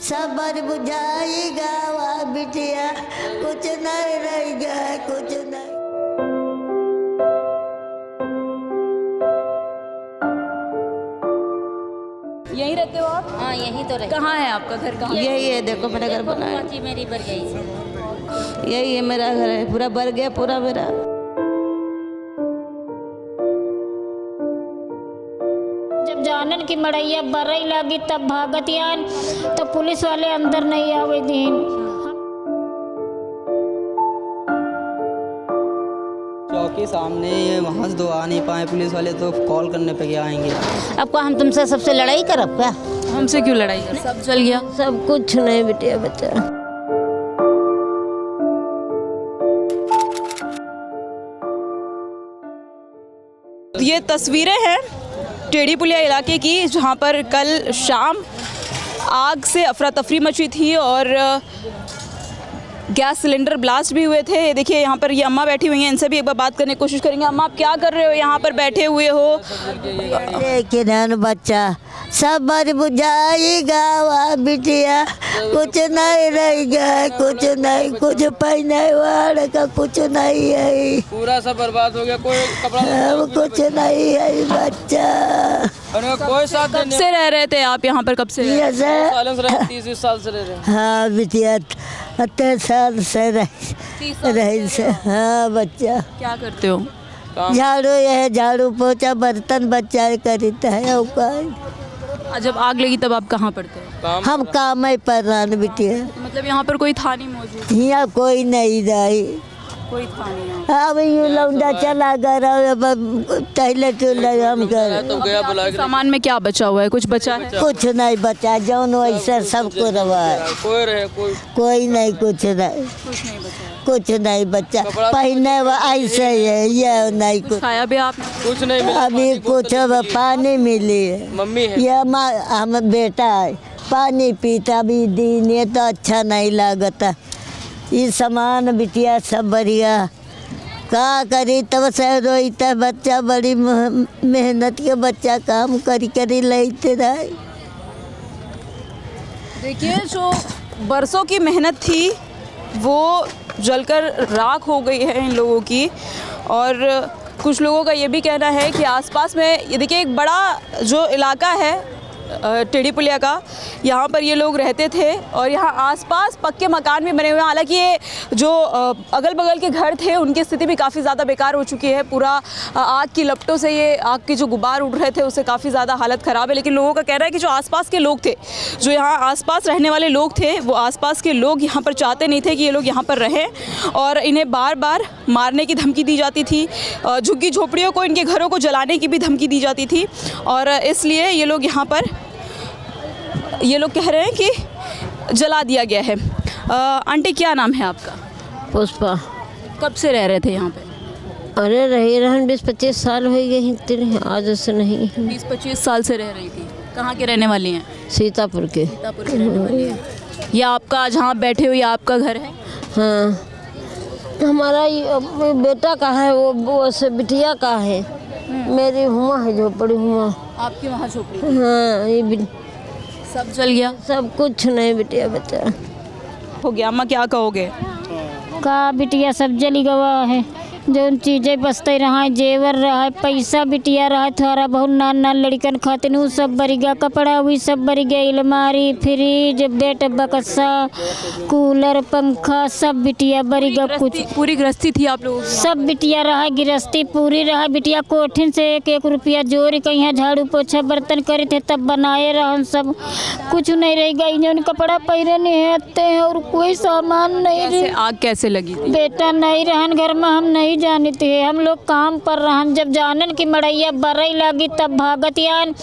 सबर बुझाएगा वा बिटिया, कुछ नहीं रहेगा, कुछ नहीं। यहीं रहते हो आप? हाँ यहीं तो रहे। कहाँ है आपका घर? कहाँ? यही है, देखो मेरा घर बना है, मेरी बर गई। यही है मेरा घर है, पूरा भर गया पूरा मेरा। जब जानन की मड़ैया बरई लगी तब भागत यान, तो पुलिस वाले अंदर नहीं आवे दीन। चौकी सामने, ये वहाँ से दो आ नहीं पाए पुलिस वाले, तो कॉल करने पे क्या आएंगे। अब क्या हम तुमसे सबसे लड़ाई करब क्या? हमसे क्यों लड़ाई कर? सब जल गया। सब कुछ नहीं बिटिया बच्चा। ये तस्वीरें हैं टेढ़ी पुलिया इलाके की, जहाँ पर कल शाम आग से अफरा तफरी मची थी और गैस सिलेंडर ब्लास्ट भी हुए थे। ये देखिए यहाँ पर ये अम्मा बैठी हुई हैं, इनसे भी एक बार बात करने की कोशिश करेंगे। अम्मा, आप क्या कर रहे हो? यहाँ पर बैठे हुए हो। लेकिन बच्चा सबर बुझाएगा वा बिटिया, कुछ नहीं रहेगा, कुछ नहीं, कुछ पहने वाले का कुछ नहीं है, पूरा सब बर्बाद हो गया, कोई कपड़ा अब कुछ नहीं है बच्चा। कोई साथ कब से रह रहे थे आप यहाँ पर? कब से? 30 साल से रह रहे हैं। हाँ बिटिया 30 साल से रही से। हाँ बच्चा, क्या करते हो? झाड़ू, यह झाड़ू पोछा बर्तन बच्चा करता है। जब आग लगी तब आप कहाँ पड़ते हो? हम काम ही पर रहा बिटिया, मतलब यहाँ पर कोई था नहीं मौजूद? यहाँ कोई नहीं रही। कोई था नहीं यहाँ। अब यूँ लौंडा चला गया, टहले टूले हम कर। तो गया बुला के। सामान में क्या बचा हुआ है? कुछ बचा है? कुछ नहीं बचा, जौन वैसे सबको रवा है, कोई रहे कोई नहीं, कुछ नहीं, कुछ नहीं बचा है। कुछ नहीं बच्चा। पहने वो ऐसे ही है, ये नहीं कुछ। खाया भी आपने? कुछ नहीं मिला। अभी कुछ पानी मिली है, मम्मी है। ये हम बेटा है, पानी पीता भी दिन, ये तो अच्छा नहीं लगता। ये सामान बिटिया सब बढ़िया, का करी तब से रोईता बच्चा, बड़ी मेहनत के बच्चा काम करी लेते रहे। देखिए, जो बरसों की मेहनत थी वो जलकर राख हो गई है इन लोगों की। और कुछ लोगों का ये भी कहना है कि आसपास में ये देखिए एक बड़ा जो इलाका है टेढ़ी पुलिया का, यहाँ पर ये लोग रहते थे और यहाँ आसपास पक्के मकान भी बने हुए हैं। हालांकि ये जो अगल बगल के घर थे उनकी स्थिति भी काफ़ी ज़्यादा बेकार हो चुकी है। पूरा आग की लपटों से, ये आग के जो गुबार उड़ रहे थे उससे काफ़ी ज़्यादा हालत ख़राब है। लेकिन लोगों का कहना है कि जो आसपास के लोग थे, जो यहाँ आसपास रहने वाले लोग थे, वो आसपास के लोग यहाँ पर चाहते नहीं थे कि ये लोग यहाँ पर रहें और इन्हें बार बार मारने की धमकी दी जाती थी। झुग्गी झोपड़ियों को, इनके घरों को जलाने की भी धमकी दी जाती थी। और इसलिए ये लोग यहाँ पर, ये लोग कह रहे हैं कि जला दिया गया है। आंटी, क्या नाम है आपका? पुष्पा। कब से रह रहे थे यहाँ पे? अरे रही रहन 20-25 साल हो गए हैं, आज से नहीं। 20-25 साल से रह रही थी। कहाँ के रहने वाली हैं? सीतापुर के। सीतापुर के रहने वाली हैं। ये आपका, जहाँ बैठे हुए आपका घर है? हाँ, हमारा बेटा का है, वो से बिटिया का है। मेरी हुआ है झोपड़ी हुआ। आपकी वहाँ झोपड़ी? हाँ, ये सब जल गया? सब कुछ नहीं बिटिया बच्चा हो गया। अम्मा, क्या कहोगे? का बिटिया सब जली गवा है। जो चीज़ें बसते रहा, जेवर रहा, पैसा बिटिया रहा, थोड़ा बहुत नान लड़कन खातिर वो सब बरी गया। कपड़ा भी सब बरी गया, अलमारी, फ्रिज, बेड, बक्सा, कूलर, पंखा सब बिटिया बरी गया। कुछ पूरी गृहस्थी थी आप लोगों की? सब बिटिया रहा, गृहस्थी पूरी रहा बिटिया। कोठिन से 1-1 रुपया जोड़ के यहाँ झाड़ू पोछा बर्तन करे थे, तब बनाए रहन। सब कुछ नहीं रह गई, जो कपड़ा पहने नहीं आते हैं और कोई सामान नहीं रहे। आग कैसे लगी थी? बेटा नहीं रहन घर में, हम नहीं जानते हैं, हम लोग काम पर रहन। जब जानन की मड़ैया बरई लगी तब भागत यान,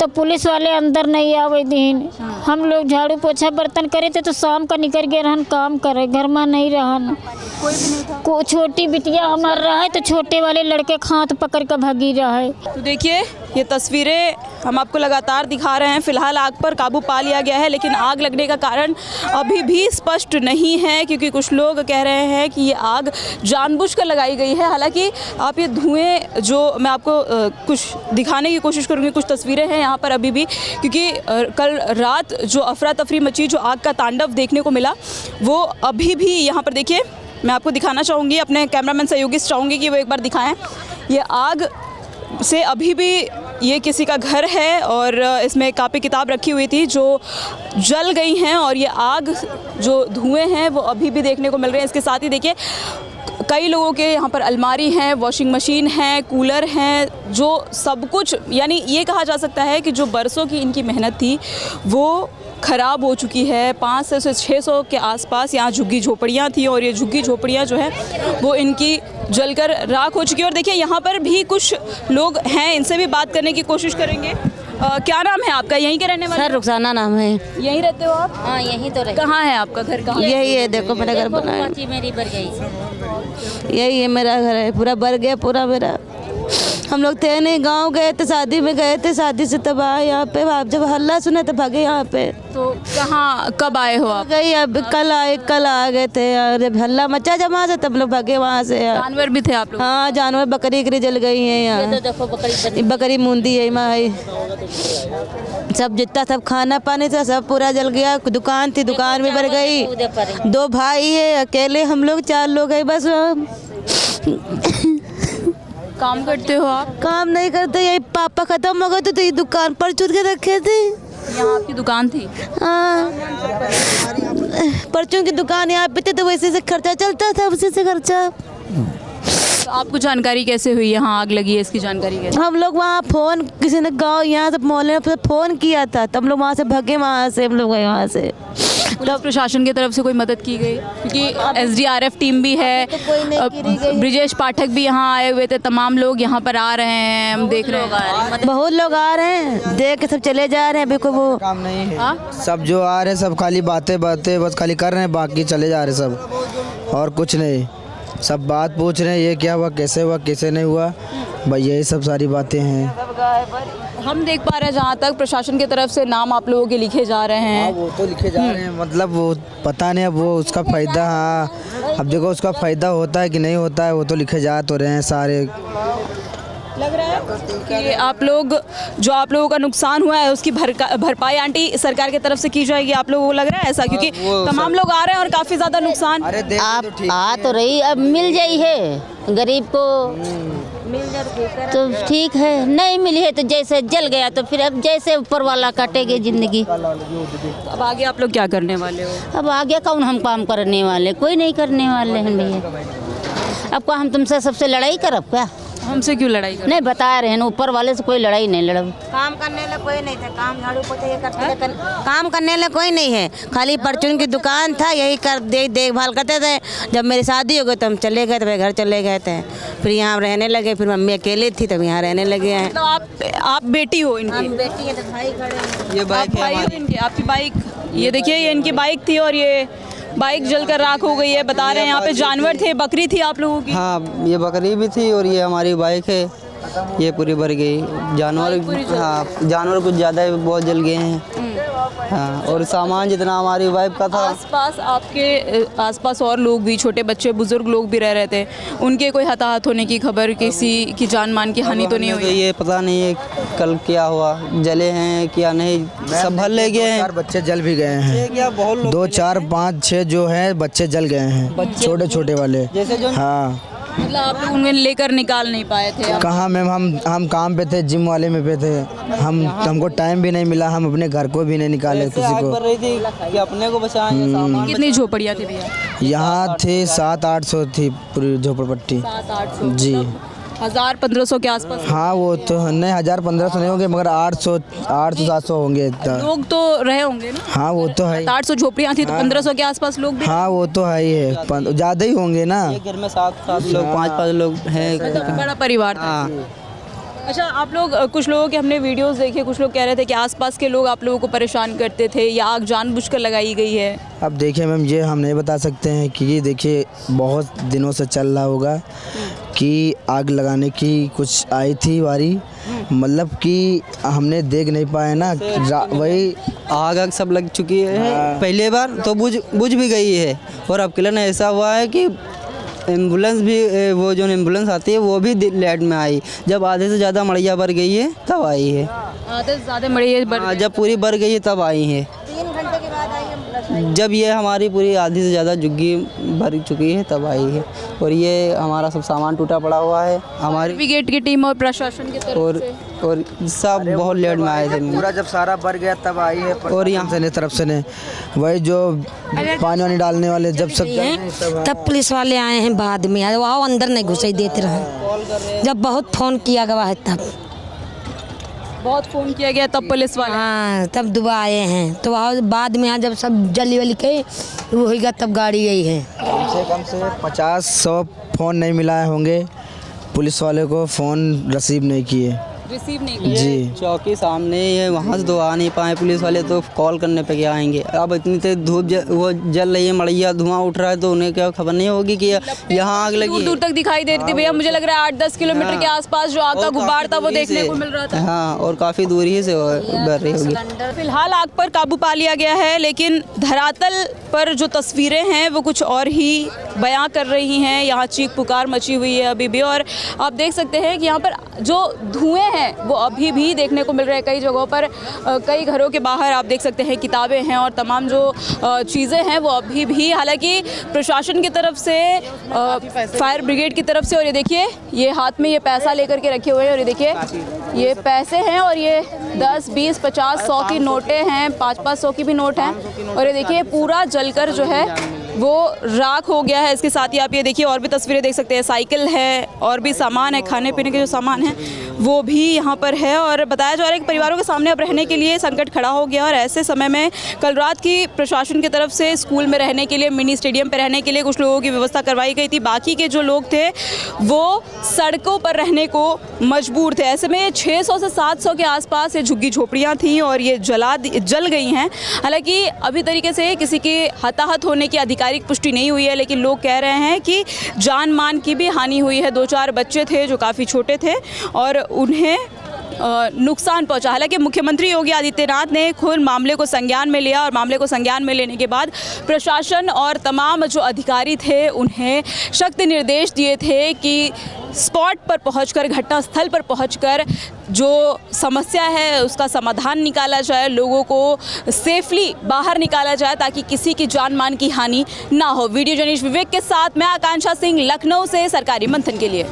तो पुलिस वाले अंदर नहीं आवे दीन। हम लोग झाड़ू पोछा बर्तन करे थे, तो शाम का निकल गए रहन काम करे, घर में नहीं रहन। कोई भी नहीं था? को छोटी बिटिया हमार रहा है, तो छोटे वाले लड़के हाथ पकड़ कर भागी रहा है। तो देखिए, ये तस्वीरें हम आपको लगातार दिखा रहे हैं। फिलहाल आग पर काबू पा लिया गया है, लेकिन आग लगने का कारण अभी भी स्पष्ट नहीं है, क्योंकि कुछ लोग कह रहे हैं कि ये आग जानबूझकर लगाई जलाई गई है। हालांकि आप ये धुएं जो मैं आपको कुछ दिखाने की कोशिश करूँगी, कुछ तस्वीरें हैं यहाँ पर अभी भी, क्योंकि कल रात जो अफरा तफरी मची, जो आग का तांडव देखने को मिला, वो अभी भी यहाँ पर देखिए मैं आपको दिखाना चाहूँगी। अपने कैमरामैन सहयोगी से चाहूँगी कि वो एक बार दिखाएं। ये आग से अभी भी ये किसी का घर है और इसमें कापी किताब रखी हुई थी जो जल गई हैं, और ये आग जो धुएं हैं वो अभी भी देखने को मिल रहे हैं। इसके साथ ही देखिए कई लोगों के यहाँ पर अलमारी हैं, वॉशिंग मशीन है, कूलर हैं, जो सब कुछ, यानी ये कहा जा सकता है कि जो बरसों की इनकी मेहनत थी वो ख़राब हो चुकी है। 500 से 600 के आसपास यहाँ झुग्गी झोपड़ियाँ थी और ये झुग्गी झोपड़ियाँ जो है वो इनकी जलकर राख हो चुकी है। और देखिए यहाँ पर भी कुछ लोग हैं, इनसे भी बात करने की कोशिश करेंगे। क्या नाम है आपका? यहीं के रहने वाले? सर रुखसाना नाम है। यहीं रहते हो आप? हाँ यहीं तो रहे। कहाँ है आपका घर? कहाँ? यही है, देखो मेरा घर बना है। मेरी बर गई, यही है मेरा घर है, पूरा बर गया पूरा मेरा। हम लोग थे नहीं, गांव गए थे, शादी में गए थे, शादी से तब आए यहाँ पे। आप जब हल्ला सुने तो भागे यहाँ पे। तो कहाँ कब आए हो आप? गई अब कल आ गए थे, और जब हल्ला मचा जब वहाँ से तब लोग भागे वहाँ से। जानवर भी थे आप लोग? हाँ जानवर, बकरी वकरी जल गई है यहाँ। देखो बकरी मुंदी है माँ, सब जितना सब खाना पानी था सब पूरा जल गया। दुकान थी, दुकान भी भर गई। 2 भाई है, अकेले हम लोग 4 लोग है बस। काम करते हो आप? काम नहीं करते, यही पापा खत्म हो गए तो ये दुकान पर चुन के रखे थे। यहाँ आपकी दुकान थी? हाँ परचून की दुकान यहाँ पे थी, तो वैसे से खर्चा चलता था, उसी से खर्चा। तो आपको जानकारी कैसे हुई यहाँ आग लगी है? इसकी जानकारी कैसे? हम लोग वहाँ फ़ोन, किसी ने गाँव यहाँ से मोहल्ले में फ़ोन किया था, तब लोग वहाँ से भागे, वहाँ से हम लोग गए वहाँ से। पुलिस प्रशासन की तरफ से कोई मदद की गई? क्योंकि SDRF टीम भी है, ब्रिजेश पाठक भी यहाँ आए हुए थे, तमाम लोग यहाँ पर आ रहे हैं, हम देख रहे हैं बहुत लोग आ रहे हैं, देख के सब चले जा रहे हैं। अभी को वो काम नहीं है। सब जो आ रहे हैं सब खाली बातें बस खाली कर रहे हैं, बाकी चले जा रहे हैं सब, और कुछ नहीं। सब बात पूछ रहे हैं, ये क्या हुआ, कैसे नहीं हुआ, भाई यही सब सारी बातें हैं। हम देख पा रहे हैं जहाँ तक प्रशासन की तरफ से नाम आप लोगों के लिखे जा रहे हैं। वो तो लिखे जा रहे हैं, मतलब वो पता नहीं अब वो उसका फ़ायदा, हाँ अब देखो उसका फ़ायदा होता है कि नहीं होता है, वो तो लिखे जा तो रहे हैं सारे। लग रहा है कि आप लोगों का नुकसान हुआ है उसकी भरपाई आंटी सरकार की तरफ से की जाएगी, आप लोगों को लग रहा है ऐसा? क्योंकि तमाम लोग आ रहे हैं और काफ़ी ज़्यादा नुकसान। आप आ तो रही, अब मिल जाई है गरीब को, मिल जाए तो ठीक है, नहीं मिली है तो जैसे जल गया तो फिर अब जैसे ऊपर वाला काटेगी ज़िंदगी। अब आगे आप लोग क्या करने वाले हो? अब आगे कौन हम काम करने वाले, कोई नहीं करने वाले हैं भैया। अब क्या हम तुमसे सबसे लड़ाई करब क्या? हमसे क्यों लड़ाई कर? नहीं बता रहे हैं, ऊपर वाले से कोई लड़ाई नहीं लड़ब। काम करने ला कोई नहीं था, काम झाड़ू पोछा ये करते थे, काम करने ला कोई नहीं है, खाली परचून की दुकान था, यही कर देखभाल करते थे। जब मेरी शादी हो गई तो हम चले गए, तो मेरे घर चले गए थे, फिर यहाँ रहने लगे, फिर मम्मी अकेली थी तब यहाँ रहने लगे हैं। तो आप बेटी हो इनकी? बेटी है तो भाई खड़े, ये बाइक है हमारी। इनकी, आपकी बाइक, ये देखिए ये इनकी बाइक थी और ये बाइक जलकर राख हो गई है। बता रहे हैं यहाँ पे जानवर थे, बकरी थी आप लोगों की? हाँ ये बकरी भी थी और ये हमारी बाइक है, ये पूरी भर गई। जानवर, हाँ जानवर कुछ ज़्यादा ही बहुत जल गए हैं। हाँ और सामान जितना हमारी वाइफ का था। आसपास आपके आसपास और लोग भी, छोटे बच्चे बुजुर्ग लोग भी रह रहे थे, उनके कोई हताहत होने की खबर, किसी की जान मान की हानि तो नहीं हुई? ये पता नहीं है कल क्या हुआ, जले हैं क्या नहीं, सब भर ले गए हैं। बच्चे जल भी गए हैं, 2 4 5 6 जो है बच्चे जल गए हैं, छोटे छोटे वाले। जैसे जो हाँ मतलब आप लोग उन्हें लेकर निकाल नहीं पाए थे? कहाँ मैम, हम काम पे थे, जिम वाले में पे थे, हमको टाइम भी नहीं मिला, हम अपने घर को भी नहीं निकाले किसी आग को। भर रही थी कि अपने को बचाएंगे सामान। कितनी झोपड़ियाँ थी भैया? यहाँ थे 700-800 थी पूरी झोपड़पट्टी 700-800 जी। 1000-1500 के आसपास? हाँ वो तो नहीं 1000-1500 नहीं होंगे, मगर 800-700 होंगे इतना। लोग तो रहे होंगे ना? हाँ वो तो है। 800 झोपड़ियाँ थी तो 1500 के आसपास लोग भी? हाँ वो तो है ही है, ज़्यादा ही होंगे ना। एक घर में 7 लोग 5 लोग हैं। बड़ा परिवार था। हाँ अच्छा आप लोग, कुछ लोगों के हमने वीडियोस देखे, कुछ लोग कह रहे थे कि आसपास के लोग आप लोगों को परेशान करते थे या आग जानबूझकर लगाई गई है। अब देखिए मैम, ये हम नहीं बता सकते हैं कि ये देखिए बहुत दिनों से चल रहा होगा कि आग लगाने की कुछ आई थी बारी, मतलब कि हमने देख नहीं पाए ना, वही आग सब लग चुकी है। पहले बार तो बुझ भी गई है, और अब किलन ऐसा हुआ है कि एम्बुलेंस भी वो जो एम्बुलेंस आती है वो भी लेट में आई, जब आधे से ज़्यादा मड़ैया भर गई है तब आई है। आधे से ज़्यादा मड़ैया हाँ, जब पूरी भर गई है तब आई है। 3 घंटे के बाद आई एम्बुलेंस। जब ये हमारी पूरी आधी से ज़्यादा झुग्गी भर चुकी है तब आई है। और ये हमारा सब सामान टूटा पड़ा हुआ है हमारी ब्रिगेड की टीम और प्रशासन की तरफ और से। और सब बहुत लेट में आए थे। पूरा जब सारा भर गया तब आई है। और यहाँ से नहीं तरफ से नहीं, वही जो पानी वानी डालने वाले जब सब तब पुलिस वाले आए हैं बाद में, वहाँ अंदर नहीं घुसे देते रहे। जब बहुत फ़ोन किया गया है तब बहुत फ़ोन किया गया तब पुलिस वाले। हाँ, तब दुबा आए हैं। तो वहाँ बाद में यहाँ जब सब जली वली के वो होगा तब गाड़ी गई है। कम से 50-100 फ़ोन नहीं मिलाए होंगे, पुलिस वाले को फ़ोन रिसीव नहीं किए। रिसीव नहीं किया। जी, चौकी सामने ही है, वहाँ से तो आ नहीं पाए पुलिस वाले, तो कॉल करने पे क्या आएंगे। अब इतनी तेज धूप वो जल रही है, मड़ैया धुआं उठ रहा है, तो उन्हें क्या खबर नहीं होगी कि यहाँ आग लगी। दूर दूर तक दिखाई दे रही थी भैया, मुझे लग रहा है 8-10 किलोमीटर के आसपास जो आग का गुबार था वो देखने को मिल रहा था। हाँ, और काफ़ी दूरी से बढ़ रही होगी। फिलहाल आग पर काबू पा लिया गया है, लेकिन धरातल पर जो तस्वीरें हैं वो कुछ और ही बयां कर रही हैं। यहाँ चीख पुकार मची हुई है अभी भी, और आप देख सकते हैं कि यहाँ पर जो धुएं हैं वो अभी भी देखने को मिल रहे हैं कई जगहों पर। कई घरों के बाहर आप देख सकते हैं किताबें हैं और तमाम जो चीज़ें हैं वो अभी भी, हालांकि प्रशासन की तरफ से, फायर ब्रिगेड की तरफ से। और ये देखिए, ये हाथ में ये पैसा लेकर के रखे हुए हैं, और ये देखिए ये पैसे हैं, और ये 10, 20, 50, 100 की नोटें हैं, 500 की भी नोट हैं। और ये देखिए पूरा जलकर जो है वो राख हो गया है। इसके साथ ही आप ये देखिए और भी तस्वीरें देख सकते हैं, साइकिल है और भी सामान है, खाने पीने के जो सामान है वो भी यहाँ पर है। और बताया जा रहा है कि परिवारों के सामने अब रहने के लिए संकट खड़ा हो गया, और ऐसे समय में कल रात की प्रशासन की तरफ से स्कूल में रहने के लिए, मिनी स्टेडियम पर रहने के लिए कुछ लोगों की व्यवस्था करवाई गई थी। बाकी के जो लोग थे वो सड़कों पर रहने को मजबूर थे। ऐसे में 600 से 700 के आसपास ये झुग्गी झोपड़ियाँ थीं और ये जल गई हैं। हालांकि अभी तरीके से किसी के हताहत होने की आधिकारिक पुष्टि नहीं हुई है, लेकिन लोग कह रहे हैं कि जान मान की भी हानि हुई है। 2-4 बच्चे थे जो काफ़ी छोटे थे और उन्हें नुकसान पहुंचा। हालांकि मुख्यमंत्री योगी आदित्यनाथ ने खुद मामले को संज्ञान में लिया, और मामले को संज्ञान में लेने के बाद प्रशासन और तमाम जो अधिकारी थे उन्हें सख्त निर्देश दिए थे कि स्पॉट पर पहुंचकर, घटनास्थल पर पहुंचकर जो समस्या है उसका समाधान निकाला जाए, लोगों को सेफली बाहर निकाला जाए ताकि किसी की जान मान की हानि ना हो। वीडियो जर्नलिस्ट विवेक के साथ मैं आकांक्षा सिंह, लखनऊ से सरकारी मंथन के लिए।